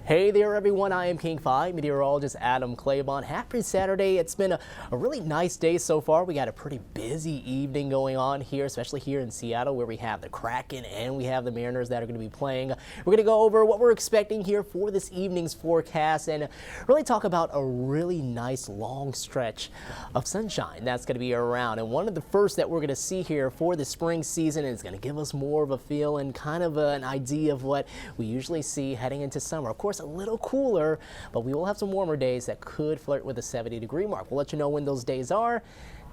Hey there everyone, I am King 5, Meteorologist Adam Claibon. Happy Saturday. It's been a really nice day so far. We got a pretty busy evening going on here, especially here in Seattle where we have the Kraken and we have the Mariners that are going to be playing. We're going to go over what we're expecting here for this evening's forecast and really talk about a really nice long stretch of sunshine that's going to be around. And one of the first that we're going to see here for the spring season is going to give us more of a feel and kind of an idea of what we usually see heading into summer. Of course, a little cooler, but we will have some warmer days that could flirt with the 70-degree mark. We'll let you know when those days are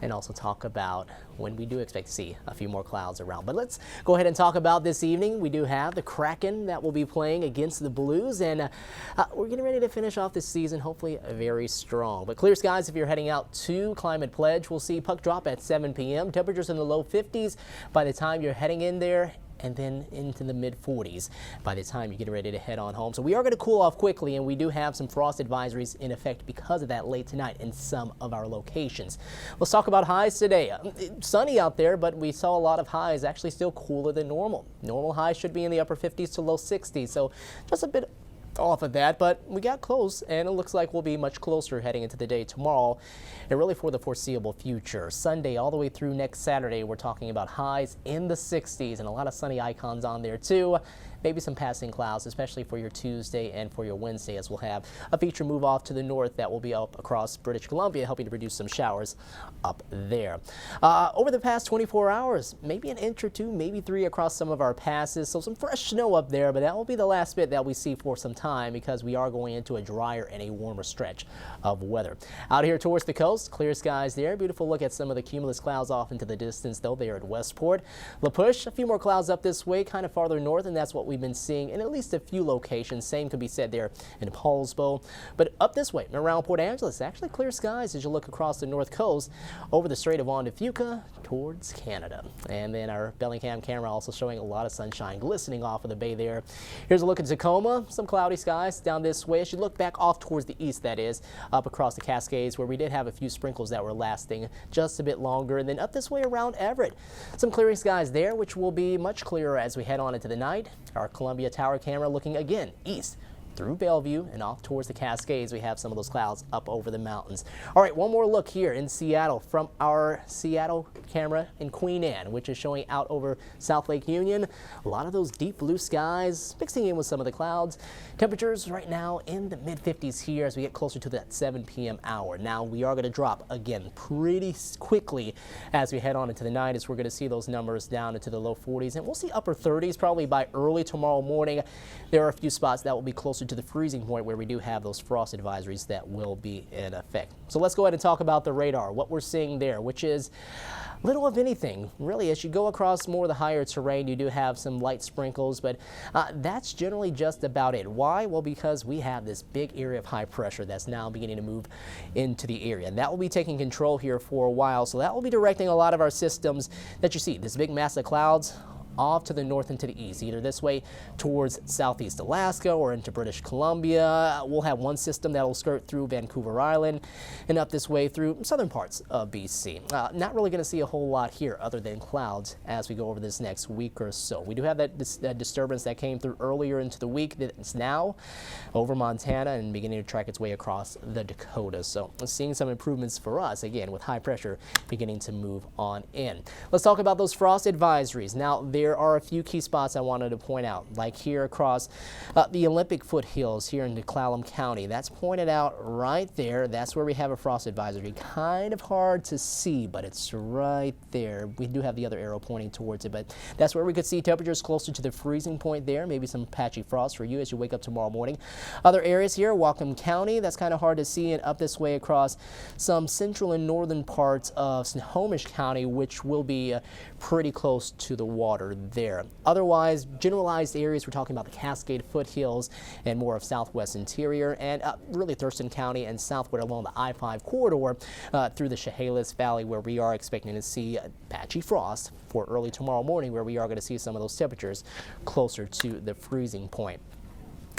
and also talk about when we do expect to see a few more clouds around. But let's go ahead and talk about this evening. We do have the Kraken that will be playing against the Blues, and we're getting ready to finish off this season hopefully very strong. But clear skies if you're heading out to Climate Pledge. We'll see puck drop at 7 p.m. Temperatures in the low 50s by the time you're heading in there, and then into the mid 40s by the time you get ready to head on home. So we are going to cool off quickly, and we do have some frost advisories in effect because of that late tonight in some of our locations. Let's talk about highs today. It's sunny out there, but we saw a lot of highs actually still cooler than normal. Normal highs should be in the upper 50s to low 60s, so just a bit off of that, but we got close, and it looks like we'll be much closer heading into the day tomorrow and really for the foreseeable future. Sunday all the way through next Saturday, we're talking about highs in the 60s and a lot of sunny icons on there too. Maybe some passing clouds, especially for your Tuesday and for your Wednesday, as we'll have a feature move off to the north that will be up across British Columbia, helping to produce some showers up there. Over the past 24 hours, maybe an inch or two, maybe 3 across some of our passes, so some fresh snow up there, but that will be the last bit that we see for some time because we are going into a drier and a warmer stretch of weather. Out here towards the coast, clear skies there. Beautiful look at some of the cumulus clouds off into the distance, though, there at Westport. La Push, a few more clouds up this way, kind of farther north, and that's what we've been seeing in at least a few locations. Same could be said there in Paulsbo. But up this way, around Port Angeles, actually clear skies as you look across the north coast over the Strait of Juan de Fuca towards Canada. And then our Bellingham camera also showing a lot of sunshine glistening off of the bay there. Here's a look at Tacoma, some cloudy skies down this way. As you look back off towards the east, that is, up across the Cascades, where we did have a few sprinkles that were lasting just a bit longer. And then up this way around Everett, some clearing skies there, which will be much clearer as we head on into the night. Our Columbia Tower camera looking again east through Bellevue and off towards the Cascades. We have some of those clouds up over the mountains. All right, one more look here in Seattle from our Seattle camera in Queen Anne, which is showing out over South Lake Union. A lot of those deep blue skies mixing in with some of the clouds. Temperatures right now in the mid 50s here as we get closer to that 7 p.m. hour. Now we are going to drop again pretty quickly as we head on into the night, as we're going to see those numbers down into the low 40s, and we'll see upper 30s probably by early tomorrow morning. There are a few spots that will be closer to the freezing point where we do have those frost advisories that will be in effect. So let's go ahead and talk about the radar, what we're seeing there, which is little of anything, really. As you go across more of the higher terrain, you do have some light sprinkles, but that's generally just about it. Why? Well, because we have this big area of high pressure that's now beginning to move into the area, and that will be taking control here for a while. So that will be directing a lot of our systems that you see, this big mass of clouds off to the north and to the east, either this way towards southeast Alaska or into British Columbia. We'll have one system that will skirt through Vancouver Island and up this way through southern parts of BC. Not really going to see a whole lot here other than clouds as we go over this next week or so. We do have that disturbance that came through earlier into the week that's now over Montana and beginning to track its way across the Dakotas. So seeing some improvements for us, again, with high pressure beginning to move on in. Let's talk about those frost advisories. Now, there are a few key spots I wanted to point out, like here across the Olympic foothills here in Clallam County. That's pointed out right there. That's where we have a frost advisory. Kind of hard to see, but it's right there. We do have the other arrow pointing towards it, but that's where we could see temperatures closer to the freezing point there. Maybe some patchy frost for you as you wake up tomorrow morning. Other areas here, Whatcom County, that's kind of hard to see, and up this way across some central and northern parts of Snohomish County, which will be pretty close to the water there. Otherwise, generalized areas, we're talking about the Cascade foothills and more of southwest interior, and really Thurston County and southward along the I-5 corridor through the Chehalis Valley, where we are expecting to see patchy frost for early tomorrow morning, where we are going to see some of those temperatures closer to the freezing point.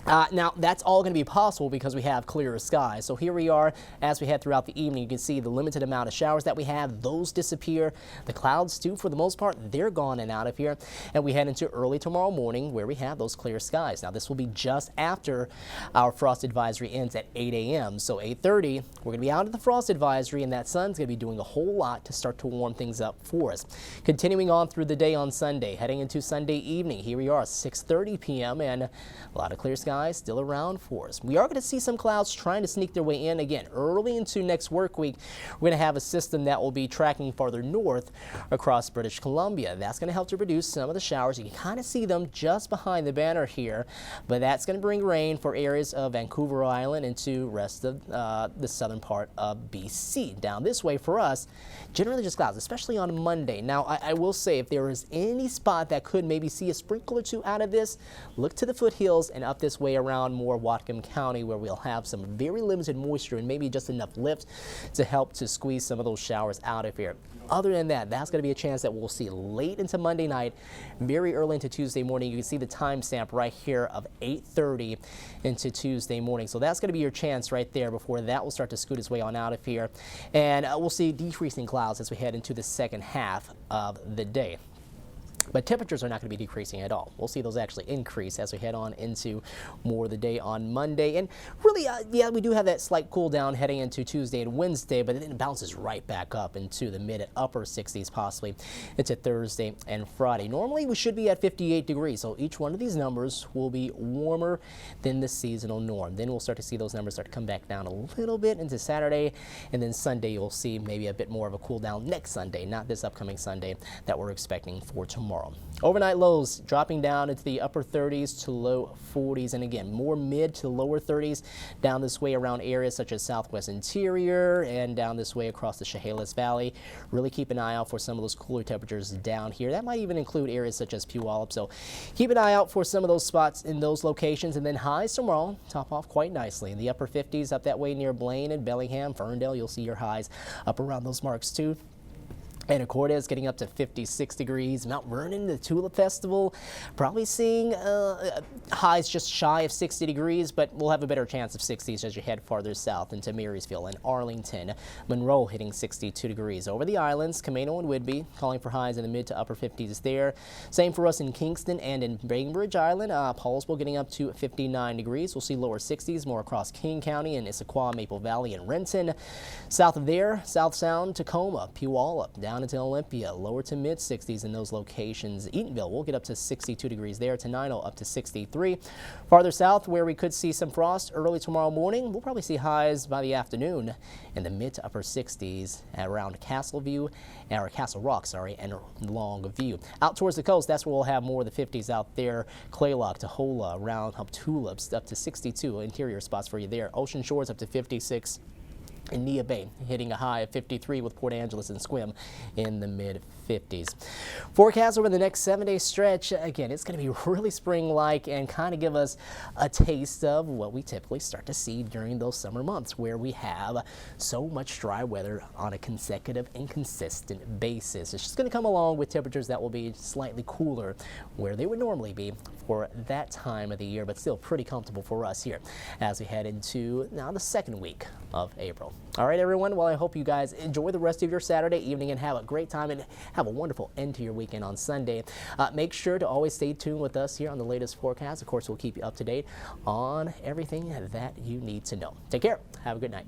Now, that's all going to be possible because we have clearer skies. So here we are as we head throughout the evening. You can see the limited amount of showers that we have. Those disappear. The clouds, too, for the most part, they're gone and out of here. And we head into early tomorrow morning where we have those clear skies. Now, this will be just after our frost advisory ends at 8 a.m. So 8:30, we're going to be out of the frost advisory, and that sun's going to be doing a whole lot to start to warm things up for us. Continuing on through the day on Sunday, heading into Sunday evening. Here we are, 6:30 p.m. and a lot of clear skies still around for us. We are going to see some clouds trying to sneak their way in again early into next work week. We're going to have a system that will be tracking farther north across British Columbia. That's going to help to produce some of the showers. You can kind of see them just behind the banner here, but that's going to bring rain for areas of Vancouver Island into rest of the southern part of BC. Down this way for us, generally just clouds, especially on Monday. Now, I will say if there is any spot that could maybe see a sprinkle or two out of this, look to the foothills and up this way around more Whatcom County, where we'll have some very limited moisture and maybe just enough lift to help to squeeze some of those showers out of here. Other than that, that's going to be a chance that we'll see late into Monday night, very early into Tuesday morning. You can see the timestamp right here of 8:30 into Tuesday morning. So that's going to be your chance right there before that will start to scoot its way on out of here. And we'll see decreasing clouds as we head into the second half of the day. But temperatures are not going to be decreasing at all. We'll see those actually increase as we head on into more of the day on Monday. And really, yeah, we do have that slight cool down heading into Tuesday and Wednesday, but then it bounces right back up into the mid and upper 60s possibly into Thursday and Friday. Normally, we should be at 58 degrees, so each one of these numbers will be warmer than the seasonal norm. Then we'll start to see those numbers start to come back down a little bit into Saturday, and then Sunday you'll see maybe a bit more of a cool down next Sunday, not this upcoming Sunday that we're expecting for tomorrow. Overnight lows dropping down into the upper 30s to low 40s, and again more mid to lower 30s down this way around areas such as Southwest Interior and down this way across the Chehalis Valley. Really keep an eye out for some of those cooler temperatures down here. That might even include areas such as Puyallup, so keep an eye out for some of those spots in those locations. And then highs tomorrow top off quite nicely in the upper 50s up that way near Blaine and Bellingham, Ferndale. You'll see your highs up around those marks too. And Cortez getting up to 56 degrees. Mount Vernon, the Tulip Festival, probably seeing highs just shy of 60 degrees, but we'll have a better chance of 60s as you head farther south into Marysville and Arlington. Monroe hitting 62 degrees. Over the islands, Camino and Whidbey calling for highs in the mid to upper 50s there. Same for us in Kingston and in Bainbridge Island. Paulsville getting up to 59 degrees. We'll see lower 60s more across King County and Issaquah, Maple Valley, and Renton. South of there, South Sound, Tacoma, Puyallup, down into Olympia, lower to mid 60s in those locations. Eatonville, we'll get up to 62 degrees there. Tenino up to 63. Farther south, where we could see some frost early tomorrow morning, we'll probably see highs by the afternoon in the mid to upper 60s around Castle Rock, and Longview. Out towards the coast, that's where we'll have more of the 50s out there. Claylock, Tahola, Round Hump, Tulips up to 62. Interior spots for you there. Ocean Shores up to 56. In Nia Bay, hitting a high of 53 with Port Angeles and Sequim in the mid-50s. Forecast over the next 7-day stretch, again, it's going to be really spring-like and kind of give us a taste of what we typically start to see during those summer months, where we have so much dry weather on a consecutive and consistent basis. It's just going to come along with temperatures that will be slightly cooler where they would normally be for that time of the year, but still pretty comfortable for us here as we head into now the second week of April. All right, everyone. Well, I hope you guys enjoy the rest of your Saturday evening and have a great time and have a wonderful end to your weekend on Sunday. Make sure to always stay tuned with us here on the latest forecast. Of course, we'll keep you up to date on everything that you need to know. Take care. Have a good night.